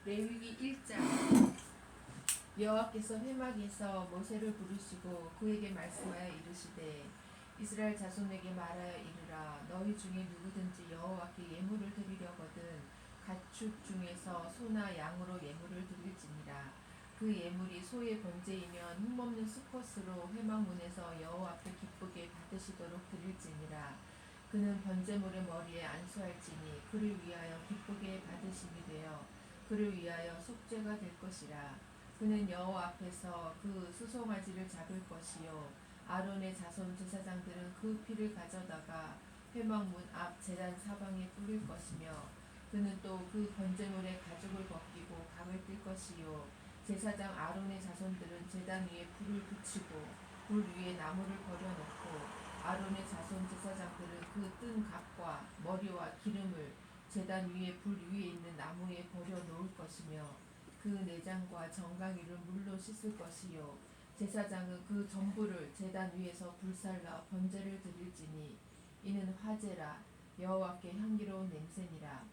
레위기 1장. 여호와께서 회막에서 모세를 부르시고 그에게 말씀하여 이르시되 이스라엘 자손에게 말하여 이르라. 너희 중에 누구든지 여호와께 예물을 드리려거든 가축 중에서 소나 양으로 예물을 드릴지니라. 그 예물이 소의 번제이면 흠없는 수컷으로 회막문에서 여호와 앞에 기쁘게 받으시도록 드릴지니라. 그는 번제물의 머리에 안수할지니 그를 위하여 기쁘게 받으심이 되어 그를 위하여 속죄가 될 것이라. 그는 여호와 앞에서 그 수송아지를 잡을 것이요 아론의 자손 제사장들은 그 피를 가져다가 회막문 앞 제단 사방에 뿌릴 것이며 그는 또 그 번제물의 가죽을 벗기고 각을 뜰 것이요 제사장 아론의 자손들은 제단 위에 불을 붙이고 불 위에 나무를 버려놓고 아론의 자손 제사장들은 그 뜬 각과 머리와 기름을 제단 위에 불 위에 있는 나무에 버려 놓을 것이며 그 내장과 정강이를 물로 씻을 것이요 제사장은 그 전부를 제단 위에서 불살라 번제를 드릴지니 이는 화제라. 여호와께 향기로운 냄새니라.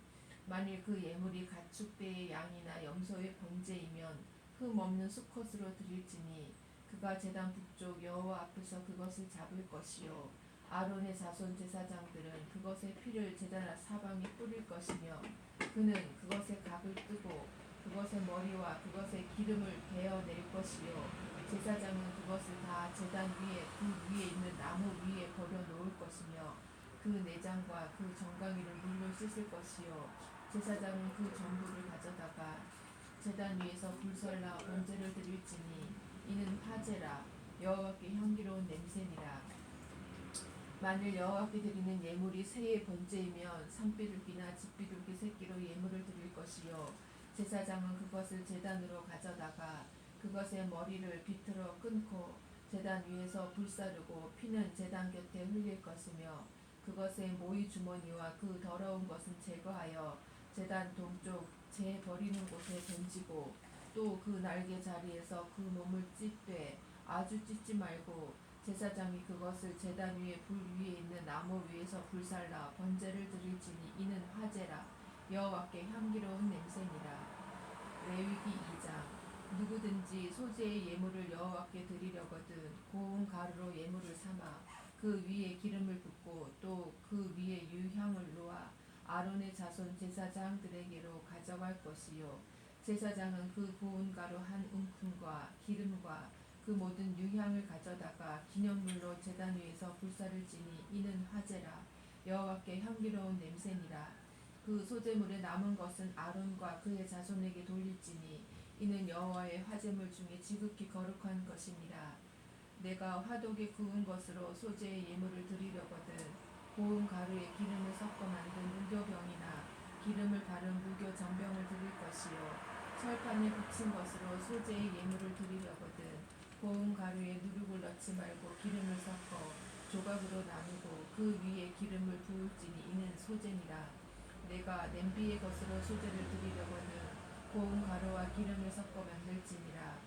만일 그 예물이 가축대의 양이나 염소의 번제이면 흠 없는 수컷으로 드릴지니 그가 제단 북쪽 여호와 앞에서 그것을 잡을 것이요 아론의 자손 제사장들은 그것의 피를 제단 사방에 뿌릴 것이며 그는 그것의 각을 뜨고 그것의 머리와 그것의 기름을 베어낼 것이요 제사장은 그것을 다 제단 위에 그 위에 있는 나무 위에 버려 놓을 것이며 그 내장과 그 정강이를 물로 씻을 것이요 제사장은 그 전부를 가져다가 제단 위에서 불살라 번제를 드릴지니 이는 화제라. 여호와께 향기로운 냄새니라. 만일 여호와께 드리는 예물이 새의 번제이면 산비둘기나 집비둘기 새끼로 예물을 드릴 것이요 제사장은 그것을 제단으로 가져다가 그것의 머리를 비틀어 끊고 제단 위에서 불사르고 피는 제단 곁에 흘릴 것이며 그것의 모이 주머니와 그 더러운 것은 제거하여 제단 동쪽 재 버리는 곳에 던지고 또 그 날개 자리에서 그 몸을 찢되 아주 찢지 말고 제사장이 그것을 제단 위에 불 위에 있는 나무 위에서 불살라 번제를 드릴지니 이는 화제라. 여호와께 향기로운 냄새니라. 레위기 2장. 누구든지 소재의 예물을 여호와께 드리려거든 고운 가루로 예물을 삼아 그 위에 기름을 붓고 또 그 위에 유향을 놓아 아론의 자손 제사장들에게로 가져갈 것이요 제사장은 그 고운 가루 한 움큼과 기름과 그 모든 유향을 가져다가 기념물로 제단 위에서 불사를 지니 이는 화제라. 여호와께 향기로운 냄새니라. 그 소제물에 남은 것은 아론과 그의 자손에게 돌릴지니 이는 여호와의 화제물 중에 지극히 거룩한 것이니라. 내가 화독에 구운 것으로 소제의 예물을 드리려거든 고운 가루에 기름을 섞어 만든 무교병이나 기름을 바른 무교 전병을 드릴 것이요 철판에 붙인 것으로 소제의 예물을 드리려거든 고운 가루에 누룩을 넣지 말고 기름을 섞어 조각으로 나누고 그 위에 기름을 부을지니 이는 소제니라. 내가 냄비의 것으로 소제를 드리려거든 고운 가루와 기름을 섞어 만들지니라.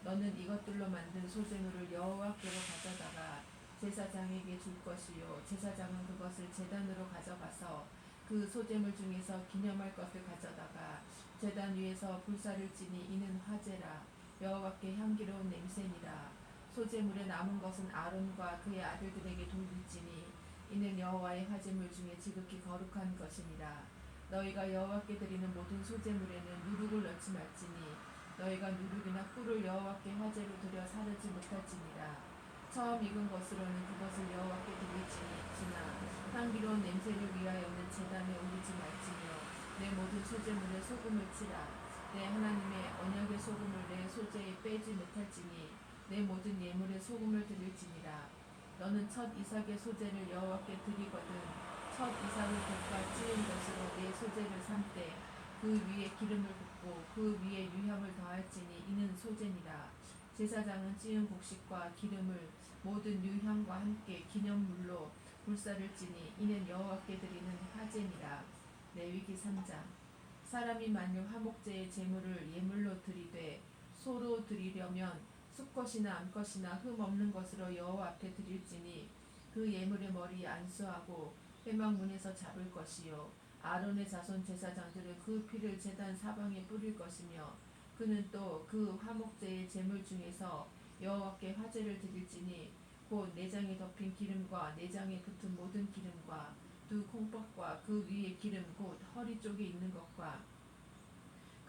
너는 이것들로 만든 소제물을 여호와께로 가져다가 제사장에게 줄 것이요 제사장은 그것을 제단으로 가져가서 그 소제물 중에서 기념할 것을 가져다가 제단 위에서 불사를 지니 이는 화제라. 여호와께 향기로운 냄새니라. 소제물에 남은 것은 아론과 그의 아들들에게 돌릴지니 이는 여호와의 화제물 중에 지극히 거룩한 것이니라. 너희가 여호와께 드리는 모든 소제물에는 누룩을 넣지 말지니 너희가 누룩이나 꿀을 여호와께 화제로 드려 사르지 못할지니라. 처음 익은 것으로는 그것을 여호와께 드릴지니라. 향기로운 냄새를 위하여는 제단에 올리지 말지며 내 모든 소제물에 소금을 치라. 내 하나님의 언약의 소금을 내 소제에 빼지 못할지니 내 모든 예물에 소금을 드릴지니라. 너는 첫 이삭의 소제를 여호와께 드리거든 첫 이삭을 볶아 찌은 것으로 내 소제를 삼되 그 위에 기름을 붓고 그 위에 유향을 더할지니 이는 소제니라. 제사장은 찌은 곡식과 기름을 모든 유향과 함께 기념물로 불사를지니 이는 여호와께 드리는 화제니라. 레위기 3장. 사람이 만일 화목제의 제물을 예물로 드리되 소로 드리려면 수컷이나 암컷이나 흠 없는 것으로 여호와 앞에 드릴지니 그 예물의 머리에 안수하고 회막문에서 잡을 것이요 아론의 자손 제사장들은 그 피를 제단 사방에 뿌릴 것이며 그는 또 그 화목제의 제물 중에서 여호와께 화제를 드릴지니 곧 내장에 덮인 기름과 내장에 붙은 모든 기름과 두 콩팥과 그 위에 기름 곧 허리 쪽에 있는 것과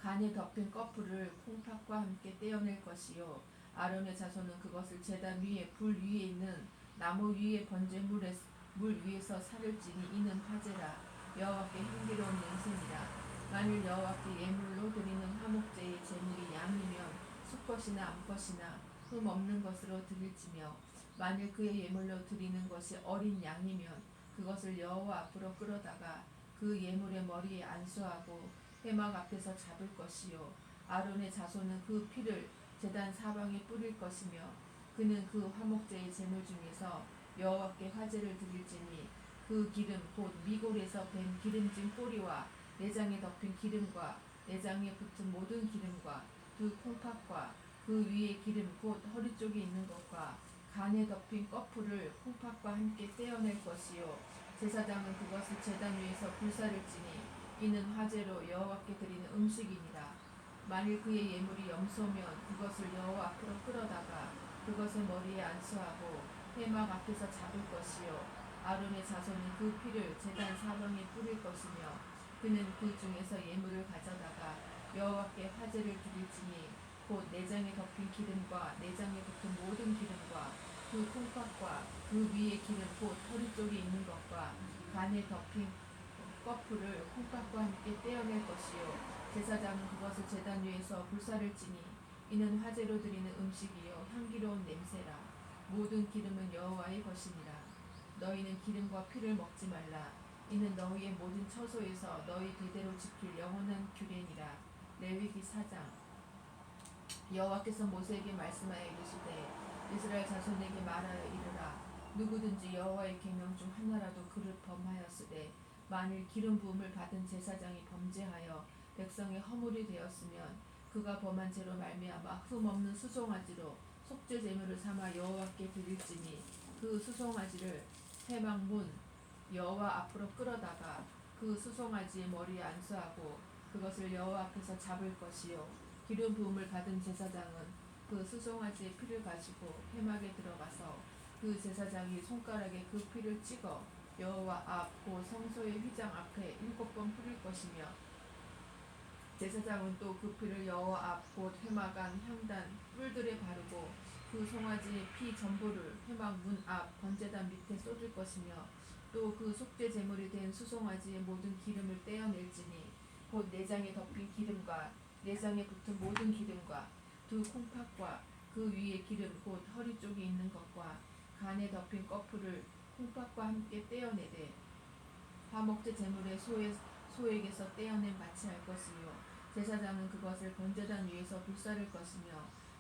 간에 덮인 꺼풀을 콩팥과 함께 떼어낼 것이요 아론의 자손은 그것을 제단 위에 불 위에 있는 나무 위에 번제 물 위에서 살을 찌니 이는 화제라 여호와께 향기로운 냄새니라. 만일 여호와께 예물로 드리는 화목제의 제물이 양이면 수컷이나 암컷이나 흠 없는 것으로 드릴지며 만일 그의 예물로 드리는 것이 어린 양이면 그것을 여호와 앞으로 끌어다가 그 예물의 머리에 안수하고 회막 앞에서 잡을 것이요 아론의 자손은 그 피를 제단 사방에 뿌릴 것이며 그는 그 화목제의 제물 중에서 여호와께 화제를 드릴지니 그 기름 곧 미골에서 밴 기름진 꼬리와 내장에 덮인 기름과 내장에 붙은 모든 기름과 두 콩팥과 그 위에 기름 곧 허리 쪽에 있는 것과 간에 덮인 꺼풀을 콩팥과 함께 떼어낼 것이요 제사장은 그것을 제단 위에서 불사를 지니 이는 화제로 여호와께 드리는 음식이니라. 만일 그의 예물이 염소면 그것을 여호와 앞으로 끌어다가 그것의 머리에 안수하고 회막 앞에서 잡을 것이요 아론의 자손은 그 피를 제단 사방에 뿌릴 것이며 그는 그 중에서 예물을 가져다가 여호와께 화제를 드릴지니 곧 내장에 덮인 기름과 내장에 붙은 모든 기름과 그 콩팥과 그 위에 기름 곧 허리 쪽에 있는 것과 간에 덮인 꺼풀을 콩팥과 함께 떼어낼 것이요 제사장은 그것을 제단 위에서 불사를 지니 이는 화제로 드리는 음식이요 향기로운 냄새라. 모든 기름은 여호와의 것이니라. 너희는 기름과 피를 먹지 말라. 이는 너희의 모든 처소에서 너희 대대로 지킬 영원한 규례니라. 레위기 4장. 여호와께서 모세에게 말씀하여 이르시되 이스라엘 자손에게 말하여 이르라. 누구든지 여호와의 계명 중 하나라도 그를 범하였으되 만일 기름 부음을 받은 제사장이 범죄하여 백성의 허물이 되었으면 그가 범한 죄로 말미암아 흠 없는 수송아지로 속죄 제물을 삼아 여호와께 드릴지니 그 수송아지를 회막문 여호와 앞으로 끌어다가 그 수송아지의 머리에 안수하고 그것을 여호와 앞에서 잡을 것이요 기름 부음을 받은 제사장은 그 수송아지의 피를 가지고 회막에 들어가서 그 제사장이 손가락에 그 피를 찍어 여호와 앞 곧 성소의 휘장 앞에 7번 뿌릴 것이며 제사장은 또 그 피를 여호와 앞 곧 회막 안 향단 뿔들에 바르고 그 송아지의 피 전부를 회막 문 앞 번제단 밑에 쏟을 것이며 또 그 속죄 제물이 된 수송아지의 모든 기름을 떼어낼지니 곧 내장에 덮인 기름과 내장에 붙은 모든 기름과 두 콩팥과 그 위에 기름 곧 허리 쪽에 있는 것과 간에 덮인 꺼풀을 콩팥과 함께 떼어내되 화목제 제물의 소에게서 떼어낸 마치 할 것이요 제사장은 그것을 번제단 위에서 불사를 것이며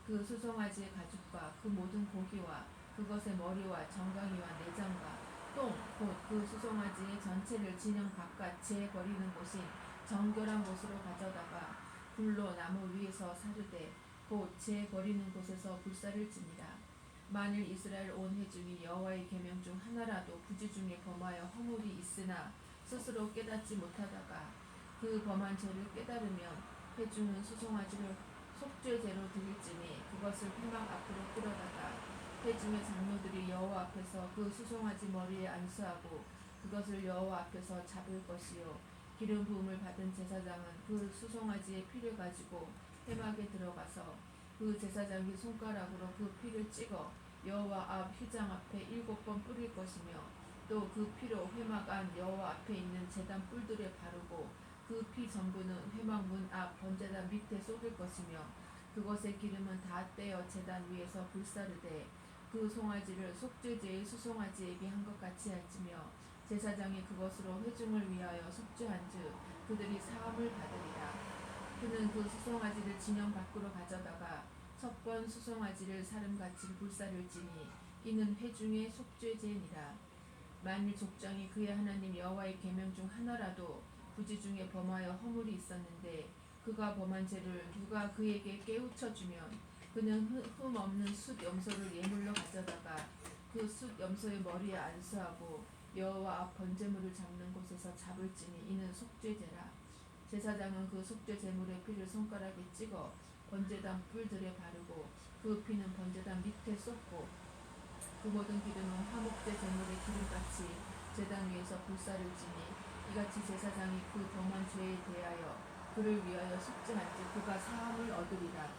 그 수송아지의 가죽과 그 모든 고기와 그것의 머리와 정강이와 내장과 똥 곧 그 수송아지의 전체를 진영 바깥 재 버리는 곳인 정결한 곳으로 가져다가 불로 나무 위에서 사르되 곧 재 버리는 곳에서 불사를 지니라. 만일 이스라엘 온 회중이 여호와의 계명 중 하나라도 부지 중에 범하여 허물이 있으나 스스로 깨닫지 못하다가 그 범한 죄를 깨달으면 회중은 수송아지를 속죄제로 드릴지니 그것을 회막 앞으로 끌어다가 회중의 장로들이 여호와 앞에서 그 수송아지 머리에 안수하고 그것을 여호와 앞에서 잡을 것이요 기름 부음을 받은 제사장은 그 수송아지의 피를 가지고 회막에 들어가서 그 제사장이 손가락으로 그 피를 찍어 여호와 앞 휘장 앞에 7번 뿌릴 것이며 또 그 피로 회막 안 여호와 앞에 있는 제단 뿔들에 바르고 그 피 전부는 회막 문 앞 번제단 밑에 쏟을 것이며 그것의 기름은 다 떼어 제단 위에서 불사르되 그 송아지를 속죄제의 수송아지에게 한 것 같이 할지며 제사장이 그것으로 회중을 위하여 속죄한즉 그들이 사함을 받으리라. 그는 그 수송아지를 진영 밖으로 가져다가 첫 번 수송아지를 사름같이 불사를지니 이는 회중의 속죄제니라. 만일 족장이 그의 하나님 여호와의 계명 중 하나라도 부지 중에 범하여 허물이 있었는데 그가 범한 죄를 누가 그에게 깨우쳐 주면 그는 흠 없는 숫 염소를 예물로 가져다가 그 숫 염소의 머리에 안수하고 여호와 앞 번제물을 잡는 곳에서 잡을지니 이는 속죄제라. 제사장은 그 속죄 제물의 피를 손가락에 찍어 번제단 뿔들에 바르고 그 피는 번제단 밑에 쏟고 그 모든 기름은 화목제 제물의 기름같이 제단 위에서 불사를 지니 이같이 제사장이 그 범한 죄에 대하여 그를 위하여 속죄한즉 그가 사함을 얻으리라.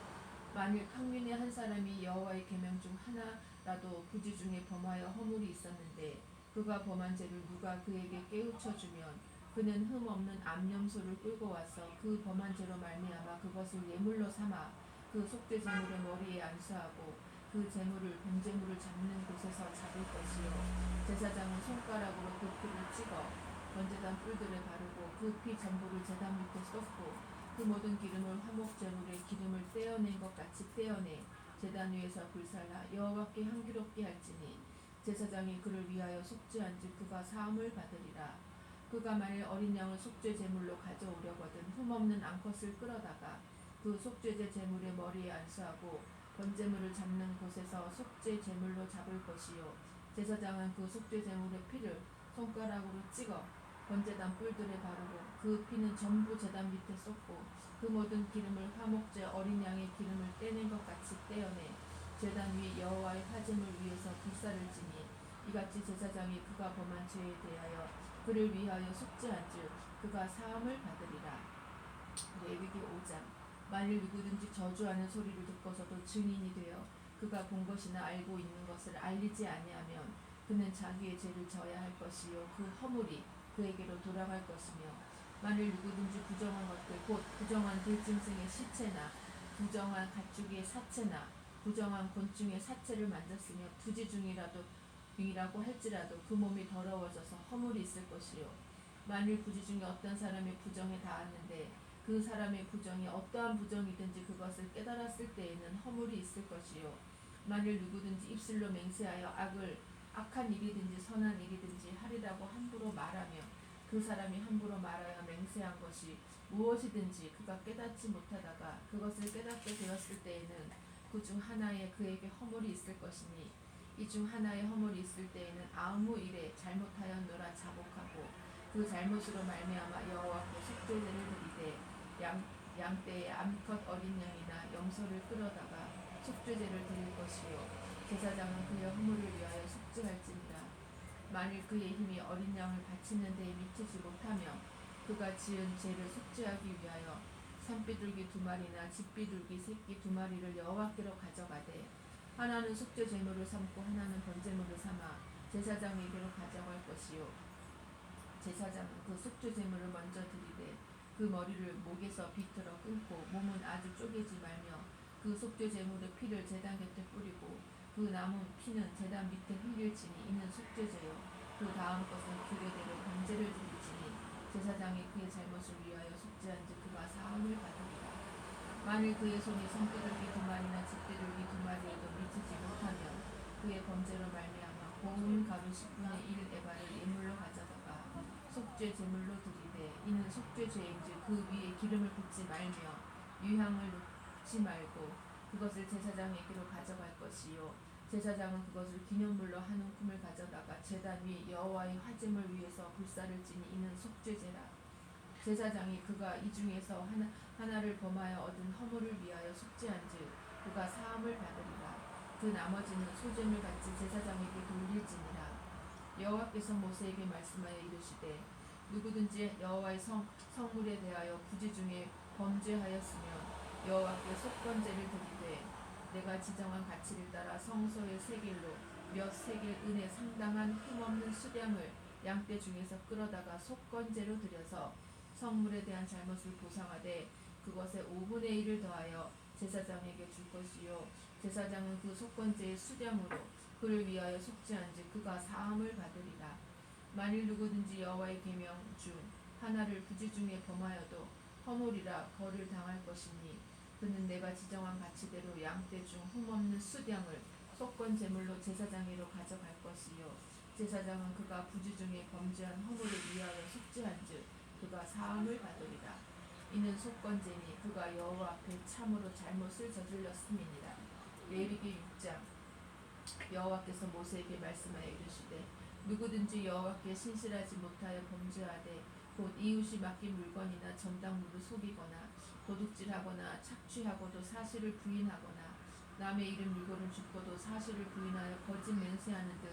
만일 평민의 한 사람이 여호와의 계명 중 하나라도 부지 중에 범하여 허물이 있었는데 그가 범한 죄를 누가 그에게 깨우쳐 주면 그는 흠없는 암염소를 끌고 와서 그 범한 죄로 말미암아 그것을 예물로 삼아 그 속죄 제물의 머리에 안수하고 그 제물을 번제물을 잡는 곳에서 잡을 것이요 제사장은 손가락으로 그 피를 찍어 번제단 뿔들에 바르고 그 피 전부를 제단 밑에 쏟고 그 모든 기름을 화목 제물의 기름을 떼어낸 것 같이 떼어내 제단 위에서 불살라 여호와께 향기롭게 할지니 제사장이 그를 위하여 속죄한즉 그가 사함을 받으리라. 그가 만일 어린 양을 속죄 제물로 가져오려거든 흠없는 암컷을 끌어다가 그 속죄제 제물의 머리에 안수하고 번제물을 잡는 곳에서 속죄 제물로 잡을 것이요 제사장은 그 속죄 제물의 피를 손가락으로 찍어 번제단 뿔들에 바르고 그 피는 전부 제단 밑에 쏟고 그 모든 기름을 화목제 어린 양의 기름을 떼낸 것 같이 떼어내 제단 위 여호와의 화제물 위에서 불사를 지니 이같이 제사장이 그가 범한 죄에 대하여 그를 위하여 속죄한즉 그가 사함을 받으리라. 레위기 5장. 만일 누구든지 저주하는 소리를 듣고서도 증인이 되어 그가 본 것이나 알고 있는 것을 알리지 아니하면 그는 자기의 죄를 져야 할 것이요 그 허물이 그에게로 돌아갈 것이며 만일 누구든지 부정한 것들 곧 부정한 들짐승의 시체나 부정한 가축의 사체나 부정한 곤충의 사체를 만졌으며 부지 중이라고 할지라도 그 몸이 더러워져서 허물이 있을 것이요 만일 부지 중에 어떤 사람의 부정에 닿았는데 그 사람의 부정이 어떠한 부정이든지 그것을 깨달았을 때에는 허물이 있을 것이요 만일 누구든지 입술로 맹세하여 악한 일이든지 선한 일이든지 하리라고 함부로 말하며 그 사람이 함부로 말하여 맹세한 것이 무엇이든지 그가 깨닫지 못하다가 그것을 깨닫게 되었을 때에는 그 중 하나에 그에게 허물이 있을 것이니 이 중 하나에 허물이 있을 때에는 아무 일에 잘못하였노라 자복하고 그 잘못으로 말미암아 여호와께 속죄제를 드리되 양떼의 암컷 어린 양이나 염소를 끌어다가 속죄제를 드릴 것이요 제사장은 그의 허물을 위하여 속죄할지니라. 만일 그의 힘이 어린 양을 바치는 데에 미치지 못하며 그가 지은 죄를 속죄하기 위하여 산비둘기 2마리나 집비둘기 새끼 2마리를 여호와께로 가져가되 하나는 속죄 제물을 삼고 하나는 번제물을 삼아 제사장에게로 가져갈 것이요 제사장은 그 속죄 제물을 먼저 드리되 그 머리를 목에서 비틀어 끊고 몸은 아주 쪼개지 말며 그 속죄 제물의 피를 제단 곁에 뿌리고 그 남은 피는 제단 밑에 흘릴지니 이는 속죄제요 그 다음 것은 규례대로 번제를 드릴지니 제사장이 그의 잘못을 위하여 속죄한즉 그가 사함을 받으리라. 만일 그의 손이 산비둘기 2마리나 집비둘기 2마리에도 미치지 못하면 그의 범죄로 말미암아 고운 가루 10분의 1 에바를 예물로 가져다가 속죄 제물로 드리되 이는 속죄죄인즉 그 위에 기름을 붓지 말며 유향을 놓지 말고 그것을 제사장에게로 가져갈 것이요 제사장은 그것을 기념물로 한 움큼을 가져다가 제단 위 여호와의 화제물 위에서 불사를 지니 이는 속죄제라. 제사장이 그가 이 중에서 하나를 범하여 얻은 허물을 위하여 속죄한즉 그가 사함을 받으리라. 그 나머지는 소제물 같이 제사장에게 돌릴지니라. 여호와께서 모세에게 말씀하여 이르시되 누구든지 여호와의 성물에 대하여 부지 중에 범죄하였으면 여호와께 속건제를 드리되 내가 지정한 가치를 따라 성소의 세겔로 몇 세겔 은에 상당한 흠없는 수량을 양떼 중에서 끌어다가 속건제로 드려서 성물에 대한 잘못을 보상하되 그것의 5분의 1을 더하여 제사장에게 줄 것이요 제사장은 그 속건제의 수량으로 그를 위하여 속죄한즉 그가 사함을 받으리라. 만일 누구든지 여호와의 계명 중 하나를 부지 중에 범하여도 허물이라 벌을 당할 것이니 그는 내가 지정한 가치대로 양떼 중 흠없는 수량을 속건 제물로 제사장에로 가져갈 것이요 제사장은 그가 부지 중에 범죄한 허물을 위하여 속죄한즉 그가 사함을 받으리라. 이는 속건제니 그가 여호와 앞에 참으로 잘못을 저질렀음이니라. 레위기 6장. 여호와께서 모세에게 말씀하여 이르시되 누구든지 여호와께 신실하지 못하여 범죄하되 곧 이웃이 맡긴 물건이나 전당물을 속이거나 도둑질하거나 착취하고도 사실을 부인하거나 남의 이름 물건을 줍고도 사실을 부인하여 거짓 맹세하는 등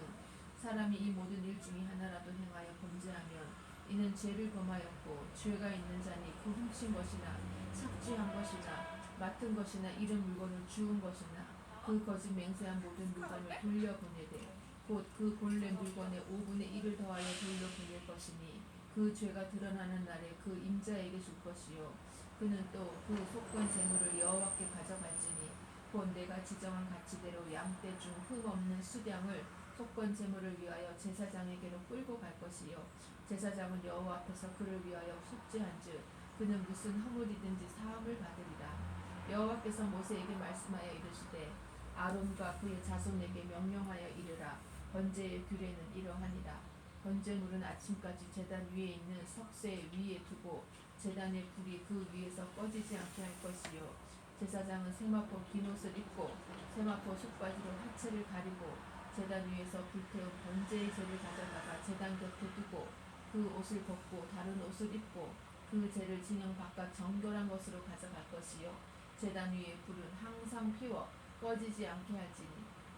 사람이 이 모든 일 중에 하나라도 행하여 범죄하면 이는 죄를 범하였고 죄가 있는 자니 그 훔친 것이나 착취한 것이나 맡은 것이나 이름 물건을 주운 것이나 그 거짓 맹세한 모든 물건을 돌려보내되 곧 그 본래 물건의 5분의 1을 더하여 돌려보낼 것이니 그 죄가 드러나는 날에 그 임자에게 줄 것이요 그는 또 그 속건 재물을 여호와께 가져갈지니 곧 내가 지정한 가치대로 양떼 중 흠없는 수량을 속건 제물을 위하여 제사장에게로 끌고 갈 것이요 제사장은 여호와 앞에서 그를 위하여 속죄한즉 그는 무슨 허물이든지 사함을 받으리라. 여호와께서 모세에게 말씀하여 이르시되 아론과 그의 자손에게 명령하여 이르라. 번제의 규례는 이러하니라. 번제물은 아침까지 제단 위에 있는 석쇠 위에 두고 제단의 불이 그 위에서 꺼지지 않게 할 것이요 제사장은 세마포 긴 옷을 입고 세마포 속바지로 하체를 가리고 제단 위에서 불태운 번제의 재를 가져다가 제단 곁에 두고 그 옷을 벗고 다른 옷을 입고 그 재를 진영 바깥 정결한 것으로 가져갈 것이요 제단 위에 불은 항상 피워 꺼지지 않게 할지니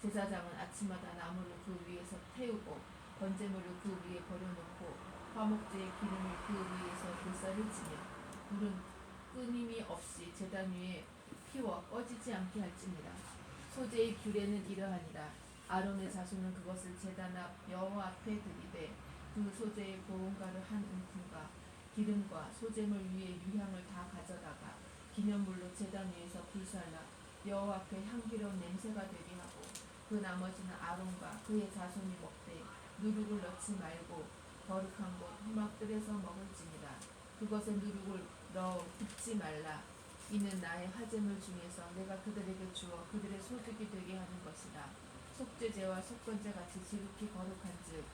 제사장은 아침마다 나무를 그 위에서 태우고 번제물을 그 위에 버려놓고 화목제의 기름을 그 위에서 불사를 지며 불은 끊임이 없이 제단 위에 피워 꺼지지 않게 할지니라. 소제의 규례는 이러하니라. 아론의 자손은 그것을 제단 앞 여호와 앞에 드리되 그 소제의 보온가루 한 움큼과 기름과 소제물 위에 유향을 다 가져다가 기념물로 제단 위에서 불살라 여호와 앞에 향기로운 냄새가 되게 하고 그 나머지는 아론과 그의 자손이 먹되 누룩을 넣지 말고 거룩한 곳 회막들에서 먹을지니라. 그것에 누룩을 넣어 굽지 말라. 이는 나의 화제물 중에서 내가 그들에게 주어 그들의 소득이 되게 하는 것이라. 속죄제와 속건제 같이 지극히 거룩한즉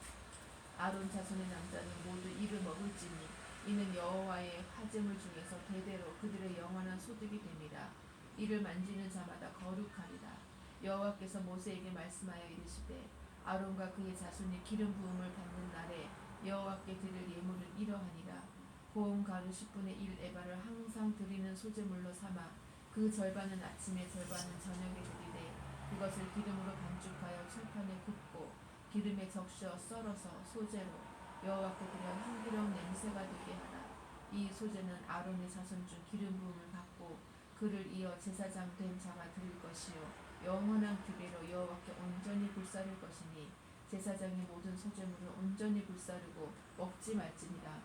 아론 자손의 남자는 모두 이를 먹을지니 이는 여호와의 화제물 중에서 대대로 그들의 영원한 소득이 됨이라. 이를 만지는 자마다 거룩하리라. 여호와께서 모세에게 말씀하여 이르시되 아론과 그의 자손이 기름 부음을 받는 날에 여호와께 드릴 예물은 이러하니라. 고운 가루 10분의 1 에바를 항상 드리는 소제물로 삼아 그 절반은 아침에 절반은 저녁에 드리되 그것을 기름으로 반죽하여 철판에 굽고 기름에 적셔 썰어서 소제로 여호와께 드려 향기로운 냄새가 되게 하라. 이 소제는 아론의 자손 중 기름 부음을 받고 그를 이어 제사장 된 자가 드릴 것이요 영원한 규례로 여호와께 온전히 불사를 것이니 제사장의 모든 소제물을 온전히 불사르고 먹지 말지니라.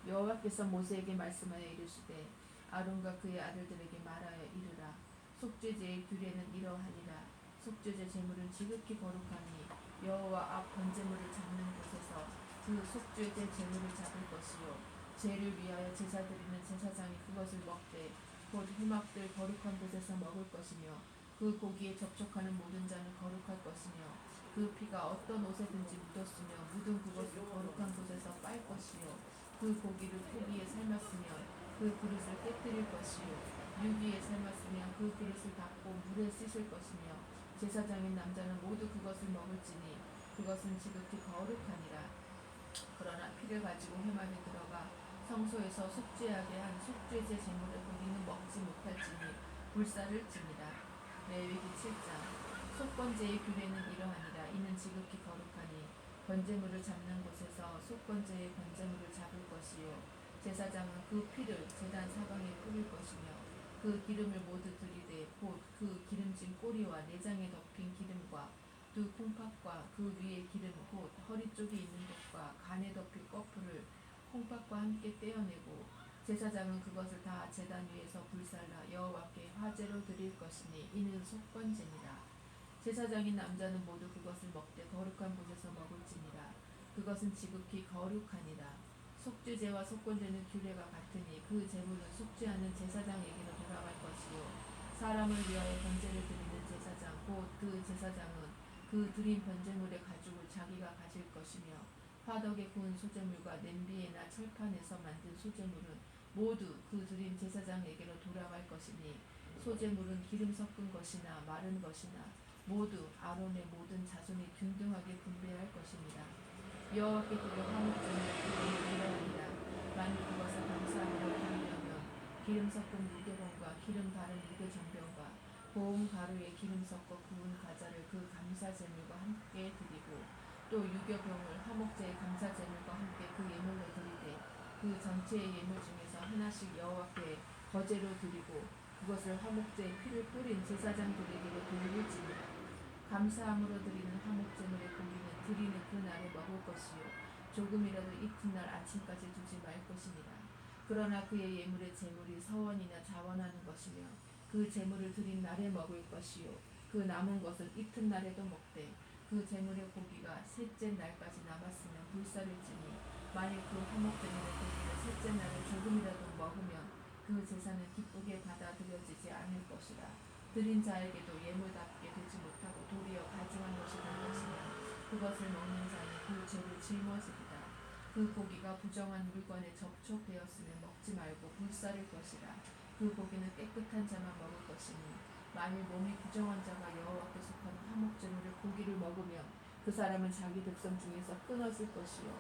여호와께서 모세에게 말씀하여 이르시되 아론과 그의 아들들에게 말하여 이르라. 속죄제의 규례는 이러하니라. 속죄제 제물은 지극히 거룩하니 여호와 앞 번제물을 잡는 곳에서 그 속죄제 제물을 잡을 것이요 죄를 위하여 제사 드리는 제사장이 그것을 먹되 곧 회막들 거룩한 곳에서 먹을 것이며 그 고기에 접촉하는 모든 자는 거룩할 것이며 그 피가 어떤 옷에든지 묻었으며 묻은 그것을 거룩한 곳에서 빨 것이요 그 고기를 포기에 삶았으면 그 그릇을 깨뜨릴 것이요 유기에 삶았으면 그 그릇을 닦고 물에 씻을 것이며 제사장인 남자는 모두 그것을 먹을지니 그것은 지극히 거룩하니라. 그러나 피를 가지고 회막에 들어가 성소에서 속죄하게 한 속죄제 제물의 고기는 먹지 못할지니 불사를 지니라. 레위기 7장. 속건제의 규례는 이러하니라. 이는 지극히 거룩하니 번제물을 잡는 곳에서 속건제의 번제물을 잡을 것이요 제사장은 그 피를 제단 사방에 뿌릴 것이며 그 기름을 모두 들이되 곧 그 기름진 꼬리와 내장에 덮인 기름과 두 콩팥과 그 위에 기름 곧 허리 쪽에 있는 것과 간에 덮인 꺼풀을 콩팥과 함께 떼어내고 제사장은 그것을 다 제단 위에서 불살라 여호와께 화제로 드릴 것이니 이는 속건제니라. 제사장인 남자는 모두 그것을 먹되 거룩한 곳에서 먹을지니라. 그것은 지극히 거룩하니라. 속죄제와 속건제는 규례가 같으니 그 제물은 속죄하는 제사장에게로 돌아갈 것이요 사람을 위하여 번제를 드리는 제사장 곧 그 제사장은 그 드린 번제물의 가죽을 자기가 가질 것이며 화덕에 구운 소제물과 냄비에나 철판에서 만든 소제물은 모두 그 드린 제사장에게로 돌아갈 것이니 소제물은 기름 섞은 것이나 마른 것이나 모두 아론의 모든 자손이 균등하게 분배할 것입니다. 여호와께 드려 화목제물을 드리리라. 만일 그것을 감사함으로 드리려면 기름 섞은 무교병과 기름 바른 무교정병과 고운 가루에 기름 섞어 구운 과자를 그 감사제물과 함께 드리고 또 유교병을 화목제의 감사제물과 함께 그 예물로 드리되 그 전체의 예물 중에서 하나씩 여호와께 거제로 드리고 그것을 화목제의 피를 뿌린 제사장들에게로 돌릴지니라. 감사함으로 드리는 화목제물의 고기는 드리는 그날에 먹을 것이요 조금이라도 이튿날 아침까지 두지 말 것이니라. 그러나 그의 예물의 제물이 서원이나 자원하는 것이며 그 제물을 드린 날에 먹을 것이요 그 남은 것은 이튿날에도 먹되 그 제물의 고기가 셋째 날까지 남았으면 불사를지니 만일 그 화목제물의 고기를 셋째 날에 조금이라도 먹으면 그 제사는 기쁘게 받아들여지지 않을 것이라. 드린 자에게도 예물답게 되지 못하고 도리어 가증한 것이 될 것이며 그것을 먹는 자는 그 죄를 짊어지리라. 그 고기가 부정한 물건에 접촉되었으면 먹지 말고 불사를 것이라. 그 고기는 깨끗한 자만 먹을 것이니 만일 몸이 부정한 자가 여호와께 속한 화목제물의 고기를 먹으면 그 사람은 자기 백성 중에서 끊어질 것이요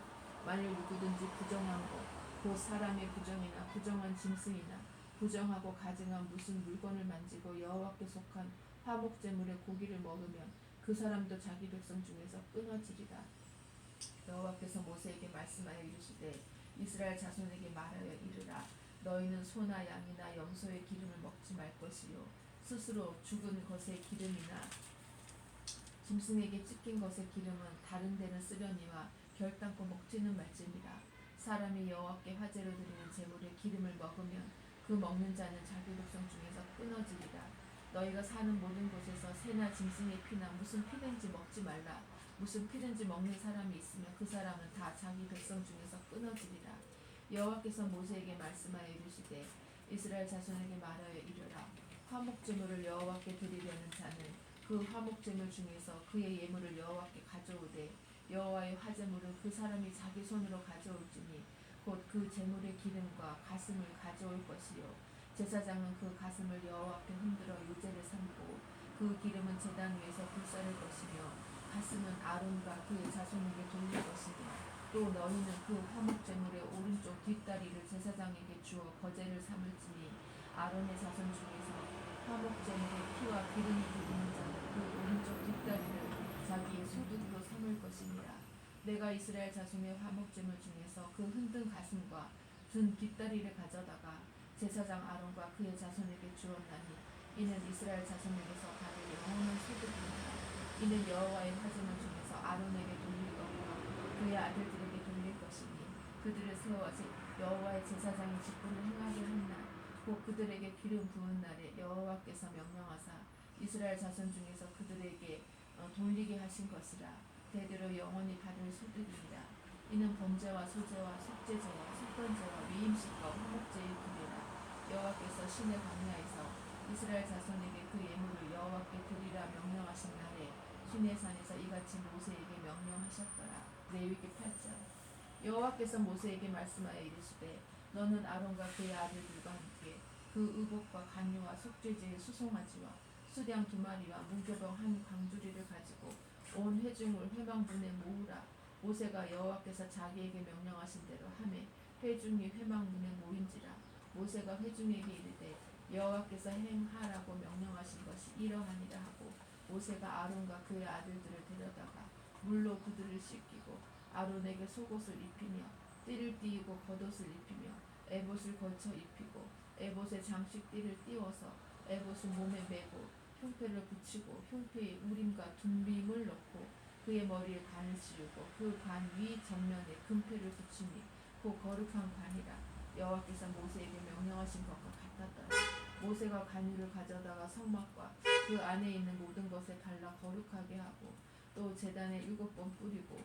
만일 누구든지 부정한 것 곧 사람의 부정이나 부정한 짐승이나 부정하고 가증한 무슨 물건을 만지고 여호와께 속한 화목제물의 고기를 먹으면 그 사람도 자기 백성 중에서 끊어지리라. 여호와께서 모세에게 말씀하여 이르시되 이스라엘 자손에게 말하여 이르라. 너희는 소나 양이나 염소의 기름을 먹지 말 것이요 스스로 죽은 것의 기름이나 짐승에게 찢긴 것의 기름은 다른 데는 쓰려니와 결단코 먹지는 말지니라. 사람이 여호와께 화제로 드리는 제물의 기름을 먹으면 그 먹는 자는 자기 백성 중에서 끊어지리라. 너희가 사는 모든 곳에서 새나 짐승의 피나 무슨 피든지 먹지 말라. 무슨 피든지 먹는 사람이 있으면 그 사람은 다 자기 백성 중에서 끊어지리라. 여호와께서 모세에게 말씀하여 이르시되 이스라엘 자손에게 말하여 이르라. 화목제물을 여호와께 드리려는 자는 그 화목제물 중에서 그의 예물을 여호와께 가져오되 여호와의 화제물은 그 사람이 자기 손으로 가져올지니 곧 그 제물의 기름과 가슴을 가져올 것이요 제사장은 그 가슴을 여호와께 흔들어 유제를 삼고 그 기름은 제단 위에서 불사를 것이며 가슴은 아론과 그의 자손에게 돌릴 것이며 또 너희는 그 화목제물의 오른쪽 뒷다리를 제사장에게 주어 거제를 삼을지니 아론의 자손 중에서 화목제물의 피와 기름이 부리는 자는 그 오른쪽 뒷다리를 자기의 소득으로 삼을 것이니라. 내가 이스라엘 자손의 화목제물 중에서 그 흔든 가슴과 든 뒷다리를 가져다가 제사장 아론과 그의 자손에게 주었나니 이는 이스라엘 자손에게서 받을 영원한 소득이니라. 이는 여호와의 화제물 중에서 아론에게 돌릴 것과 그의 아들들에게 돌릴 것이니 그들을 세워 여호와의 제사장의 직분을 행하게 한 날 곧 그들에게 기름 부은 날에 여호와께서 명령하사 이스라엘 자손 중에서 그들에게 돌리게 하신 것이라. 대대로 영원히 받을 소득이니라. 이는 번제와 소제와 속죄제와 속건제와 위임식과 화목제의 규례라. 여호와께서 시내 광야에서 이스라엘 자손에게 그 예물을 여호와께 드리라 명령하신 날에 시내산에서 이같이 모세에게 명령하셨더라. 레위기 8장. 여호와께서 모세에게 말씀하여 이르시되 너는 아론과 그의 아들들과 함께 그 의복과 간유와 속죄제의 수송아지와 수량 2마리와 무교병 한 광주리를 가지고 온 회중을 회망문에 모으라. 모세가 여호와께서 자기에게 명령하신 대로 하매 회중이 회망문에 모인지라. 모세가 회중에게 이르되 여호와께서 행하라고 명령하신 것이 이러하니라 하고 모세가 아론과 그의 아들들을 데려다가 물로 그들을 씻기고 아론에게 속옷을 입히며 띠를 띠고 겉옷을 입히며 에봇을 걸쳐 입히고 에봇에 장식띠를 띄워서 에봇을 몸에 메고 흉패를 붙이고 흉패에 우림과 둠빔을 넣고 그의 머리에 관을 씌우고 그 관 위 전면에 금패를 붙이니 그 거룩한 관이라. 여호와께서 모세에게 명령하신 것과 같았더라. 모세가 관유를 가져다가 성막과 그 안에 있는 모든 것에 발라 거룩하게 하고 또 제단에 7번 뿌리고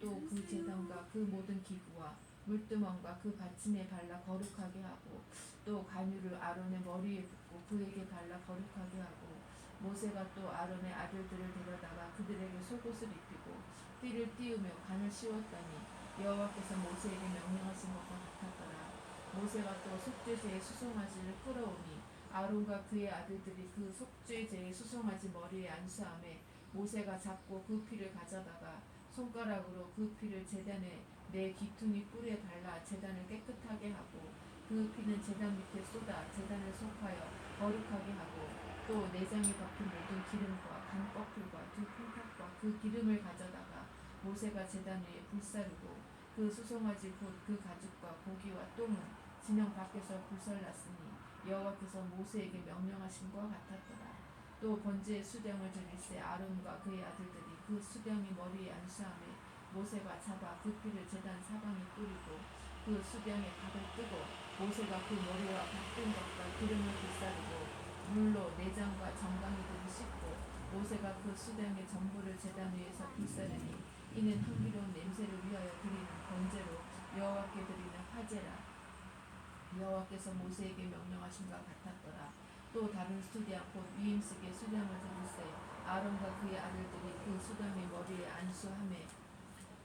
또 그 제단과 그 모든 기구와 물두멍과 그 받침에 발라 거룩하게 하고 또 관유를 아론의 머리에 붓고 그에게 발라 거룩하게 하고 모세가 또 아론의 아들들을 데려다가 그들에게 속옷을 입히고 띠를 띄우며 관을 씌웠더니 여호와께서 모세에게 명령하신 것과 같았더라. 모세가 또 속죄제의 수송아지를 끌어오니 아론과 그의 아들들이 그 속죄제의 수송아지 머리에 안수하매 모세가 잡고 그 피를 가져다가 손가락으로 그 피를 제단에 내 귀퉁이 뿔에 발라 제단을 깨끗하게 하고 그 피는 제단 밑에 쏟아 제단을 속하여 거룩하게 하고 또 내장에 덮인 모든 기름과 간 껍질과 두 콩팥과 그 기름을 가져다가 모세가 제단 위에 불사르고 그 수송아지 곧 그 가죽과 고기와 똥은 진영 밖에서 불살랐으니 여호와께서 모세에게 명령하신 것 같았더라. 또 번제의 수령을 드릴새 아론과 그의 아들들이 그 수령이 머리에 안수하며 모세가 잡아 그 피를 제단 사방에 뿌리고 그 수령에 밥을 뜨고 모세가 그 머리와 바쁜 것과 기름을 불사르고 물로 내장과 정강이들을 씻고 모세가 그 수령의 전부를 제단 위에서 불사르니 이는 향기로운 냄새를 위하여 드리는 번제로 여호와께 드리는 화제라. 여호와께서 모세에게 명령하신 것 같았더라. 또 다른 수령 곧 위임식의 수령을 드릴새 아론과 그의 아들들이 그 수령의 머리에 안수하매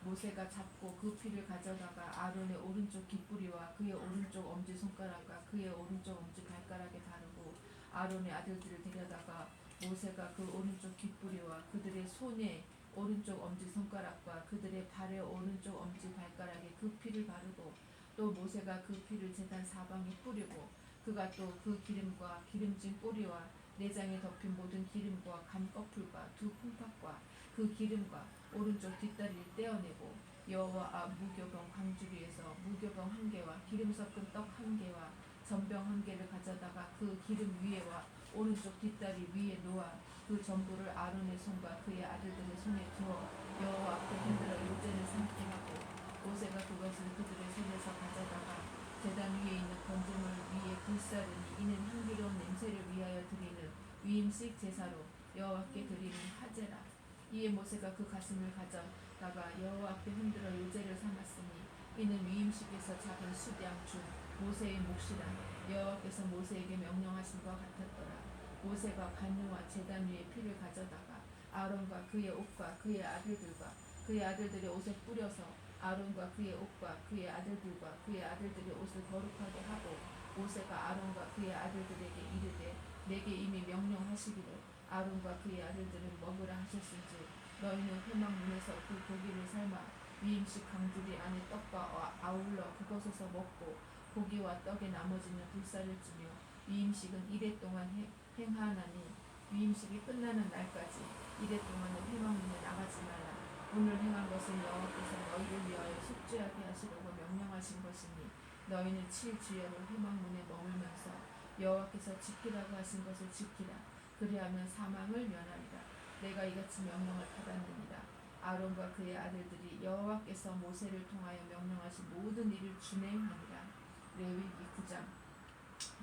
모세가 잡고 그 피를 가져다가 아론의 오른쪽 깃뿌리와 그의 오른쪽 엄지손가락과 그의 오른쪽 엄지 발가락에 바르고 아론의 아들들을 데려다가 모세가 그 오른쪽 깃뿌리와 그들의 손의 오른쪽 엄지손가락과 그들의 발의 오른쪽 엄지 발가락에 그 피를 바르고 또 모세가 그 피를 제단 사방에 뿌리고 그가 또 그 기름과 기름진 꼬리와 내장에 덮인 모든 기름과 간 껍질과 두 콩팥과 그 기름과 오른쪽 뒷다리를 떼어내고 여호와 앞 무교병 광주리에서 무교병 한 개와 기름 섞은 떡 한 개와 전병 한 개를 가져다가 그 기름 위에와 오른쪽 뒷다리 위에 놓아 그 전부를 아론의 손과 그의 아들들의 손에 두어 여호와 앞에 흔들어 요제를 삼게 하고 모세가 그것을 그들의 손에서 가져다가 제단 위에 있는 번제물 위에 불사르니 이는 향기로운 냄새를 위하여 드리는 위임식 제사로 여호와께 드리는 화제라. 이에 모세가 그 가슴을 가져다가 여호와 앞에 흔들어 요제를 삼았으니 이는 위임식에서 잡은 수양 중 모세의 몫이라. 여호와께서 모세에게 명령하신 것 같았더라. 모세가 관유와 제단 위에 피를 가져다가 아론과 그의 옷과 그의 아들들과 그의 아들들의 옷에 뿌려서 아론과 그의 옷과 그의 아들들과 그의 아들들의 옷을 거룩하게 하고 모세가 아론과 그의 아들들에게 이르되 내게 이미 명령하시기를 아론과 그의 아들들은 먹으라 하셨은즉 너희는 회막문에서 그 고기를 삶아 위임식 강주리 안에 떡과 아울러 그것에서 먹고 고기와 떡의 나머지는 불사를 찌며 위임식은 이래 동안 행하나니 위임식이 끝나는 날까지 이래 동안은 회막문에 나가지 말라. 오늘 행한 것은 여호와께서 너희를 위하여 속죄하게 하시려고 명령하신 것이니 너희는 7주야로 회막문에 머물면서 여호와께서 지키라고 하신 것을 지키라. 그리하면 사망을 면하리라. 내가 이같이 명령을 받았느니라. 아론과 그의 아들들이 여호와께서 모세를 통하여 명령하신 모든 일을 준행하니라. 레위기 9장.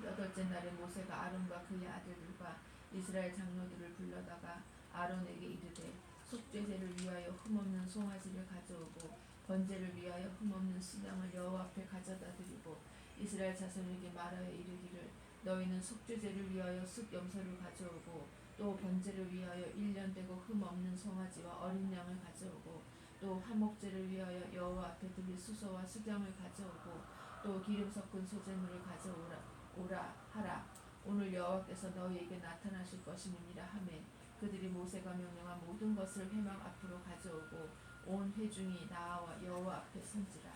여덟째 날에 모세가 아론과 그의 아들들과 이스라엘 장로들을 불러다가 아론에게 이르되 속죄제를 위하여 흠없는 송아지를 가져오고 번제를 위하여 흠없는 수양을 여호와 앞에 가져다 드리고 이스라엘 자손에게 말하여 이르기를 너희는 속죄제를 위하여 숫 염소를 가져오고 또 번제를 위하여 1년 되고 흠없는 송아지와 어린 양을 가져오고 또 화목제를 위하여 여호와 앞에 드릴 수소와 수양을 가져오고 또 기름 섞은 소제물을 가져오라 하라. 오늘 여호와께서 너희에게 나타나실 것임이니라 하매 그들이 모세가 명령한 모든 것을 회막 앞으로 가져오고 온 회중이 나와 여호와 앞에 선지라.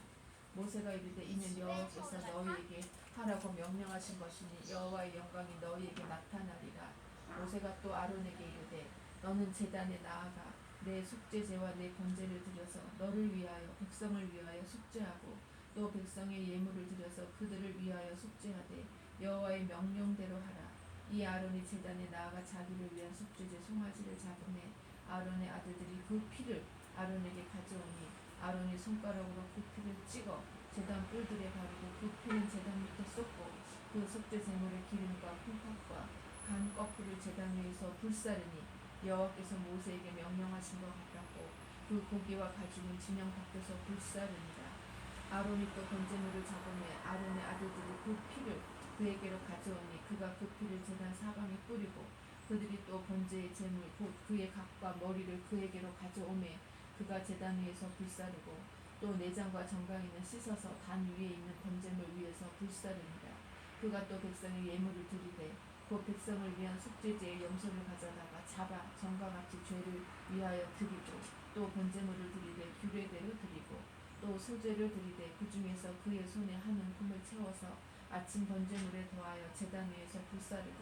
모세가 이르되 이는 여호와께서 너희에게 하라고 명령하신 것이니 여호와의 영광이 너희에게 나타나리라. 모세가 또 아론에게 이르되 너는 제단에 나아가 내 속죄제와 내 번제를 드려서 너를 위하여 백성을 위하여 속죄하고 또 백성의 예물을 드려서 그들을 위하여 속죄하되 여호와의 명령대로 하라. 이 아론이 제단에 나아가 자기를 위한 속죄제 송아지를 잡음에 아론의 아들들이 그 피를 아론에게 가져오니 아론이 손가락으로 그 피를 찍어 제단 뿔들에 바르고 그 피는 제단 밑에 쏟고 그 속죄 제물의 기름과 콩팥과 간 껍질을 제단 위에서 불사르니 여호와께서 모세에게 명령하신 것 같았고 그 고기와 가죽은 진영 밖에서 불사르니라. 아론이 또 번제물을 잡음에 아론의 아들들이 그 피를 그에게로 가져오니 그가 그 피를 제단 사방에 뿌리고 그들이 또 번제의 제물 곧 그의 각과 머리를 그에게로 가져오매 그가 제단 위에서 불사르고 또 내장과 정강이는 씻어서 단 위에 있는 번제물 위에서 불사르니라. 그가 또 백성의 예물을 드리되 곧 백성을 위한 속죄제의 염소를 가져다가 잡아 전과 같이 죄를 위하여 드리고 또 번제물을 드리되 규례대로 드리고 또 소제를 드리되 그 중에서 그의 손에 한 움큼을 채워서 아침 번제물에 더하여 제단 위에서 불사르고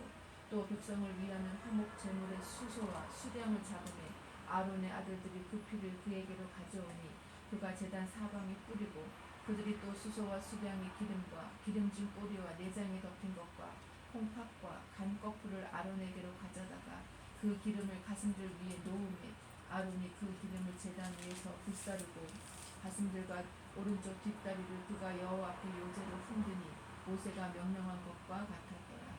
또 백성을 위하는 화목 제물의 수소와 수량을 잡으매 아론의 아들들이 그 피를 그에게로 가져오니 그가 제단 사방에 뿌리고 그들이 또 수소와 수량의 기름과 기름진 꼬리와 내장에 덮인 것과 콩팥과 간 거풀을 아론에게로 가져다가 그 기름을 가슴들 위에 놓으매 아론이 그 기름을 제단 위에서 불사르고 가슴들과 오른쪽 뒷다리를 그가 여호와 앞에 요제로 흔드니 모세가 명령한 것과 같았더라.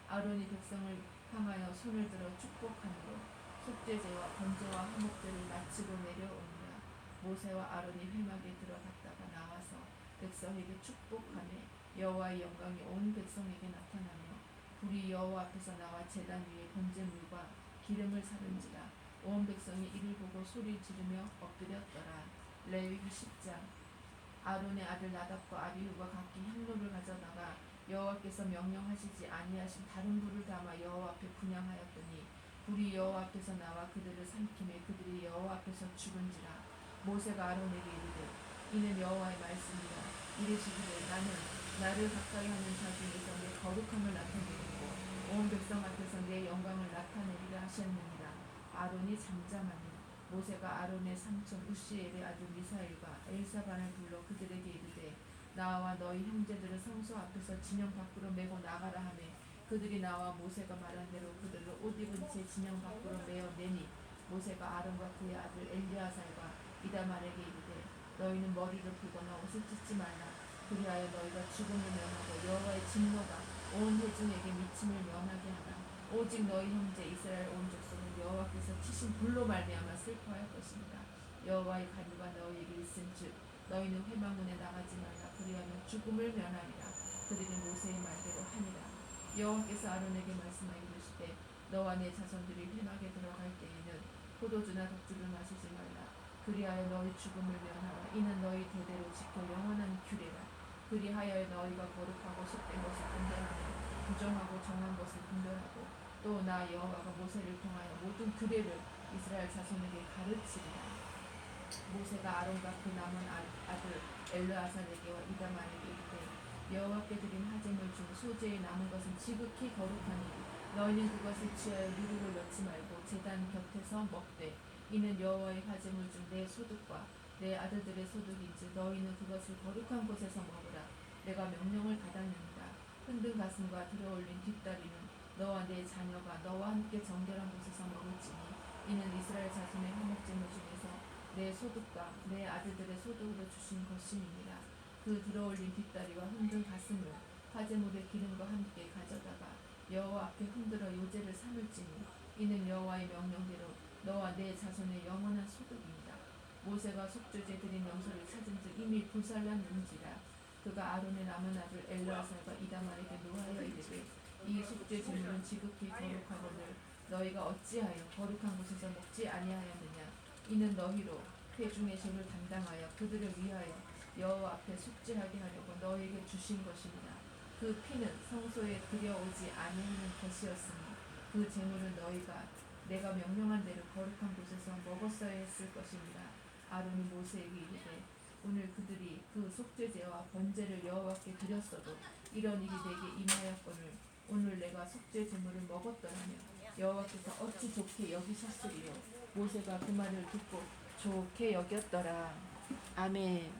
아론이 백성을 향하여 손을 들어 축복함으로 속죄제와 번제와 화목제를 마치고 내려오니라. 모세와 아론이 회막에 들어갔다가 나와서 백성에게 축복하며 여호와의 영광이 온 백성에게 나타나며 불이 여호와 앞에서 나와 제단 위에 번제물과 기름을 사른지라. 온 백성이 이를 보고 소리 지르며 엎드렸더라. 레위기 10장. 아론의 아들 나답과 아비후가 각기 향로를 가져다가 여호와께서 명령하시지 아니하신 다른 불을 담아 여호와 앞에 분향하였더니 불이 여호와 앞에서 나와 그들을 삼키매 그들이 여호와 앞에서 죽은지라. 모세가 아론에게 이르되 이는 여호와의 말씀이라. 이르시기를 나는 나를 가까이 하는 자 중에서 내 거룩함을 나타내겠고 온 백성 앞에서 내 영광을 나타내리라 하셨느니라. 아론이 잠잠하니 모세가 아론의 삼촌 우시엘의 아들 미사엘과 엘사반을 불러 그들에게 이르되 나와 너희 형제들을 성소 앞에서 진영 밖으로 메고 나가라 하매 그들이 나와 모세가 말한 대로 그들을 옷 입은 채 진영 밖으로 메어 내니 모세가 아론과 그의 아들 엘리아살과 이다말에게 이르되 너희는 머리를 풀거나 옷을 찢지 말라. 그리하여 너희가 죽음을 면하고 여호와의 진노가 온 회중에게 미침을 면하게 하라. 오직 너희 형제 이스라엘 온 족속은 여호와께서 치신 불로 말미암아 슬퍼할 것입니다. 여호와의 가루가 너희에게 있은즉 너희는 회막문에 나가지 말라. 그리하면 죽음을 면하리라. 그들이 모세의 말대로 하니라. 여호와께서 아론에게 말씀하여 이르시되 너와 내 자손들이 회막에 들어갈 때에는 포도주나 독주를 마시지 말라. 그리하여 너희 죽음을 면하라. 이는 너희 대대로 지켜 영원한 규례라. 그리하여 너희가 거룩하고 속된 것을 분별하며 부정하고 정한 것을 분별하고 또 나 여호와가 모세를 통하여 모든 규례를 이스라엘 자손에게 가르치리라. 모세가 아론과 그 남은 아들 엘르아살에게와 이다말에게 이르되 여호와께 드린 화제물 중 소재에 남은 것은 지극히 거룩하니 너희는 그것을 취하여 누룩을 넣지 말고 제단 곁에서 먹되 이는 여호와의 화제물 중 내 소득과 내 아들들의 소득인즉 너희는 그것을 거룩한 곳에서 먹으라. 내가 명령을 받았느니라. 흔든 가슴과 들어올린 뒷다리는 너와 내 자녀가 너와 함께 정결한 곳에서 먹을지니 이는 이스라엘 자손의 화목제물 중에서 내 소득과 내 아들들의 소득으로 주신 것임이니라. 그 들어올린 뒷다리와 흔든 가슴을 화제물의 기름과 함께 가져다가 여호와 앞에 흔들어 요제를 삼을지니 이는 여호와의 명령대로 너와 내 자손의 영원한 소득이니라. 모세가 속죄제 드린 염소를 찾은즉 이미 불살랐는지라. 그가 아론의 남은 아들 엘르아살과 이다말에게 노하여 이르되 이 속죄 제물은 지극히 거룩하거늘 너희가 어찌하여 거룩한 곳에서 먹지 아니하였느냐. 이는 너희로 회중의 죄를 담당하여 그들을 위하여 여호와 앞에 속죄하게 하려고 너희에게 주신 것입니다. 그 피는 성소에 들여오지 아니하는 것이었으니 그 제물은 너희가 내가 명령한 대로 거룩한 곳에서 먹었어야 했을 것입니다. 아론이 모세에게 이르되 오늘 그들이 그 속죄제와 번제를 여호와께 드렸어도 이런 일이 내게 임하였거늘 오늘 내가 속죄 제물을 먹었더라면 여호와께서 어찌 좋게 여기셨으리요. 모세가 그 말을 듣고 좋게 여겼더라. 아멘.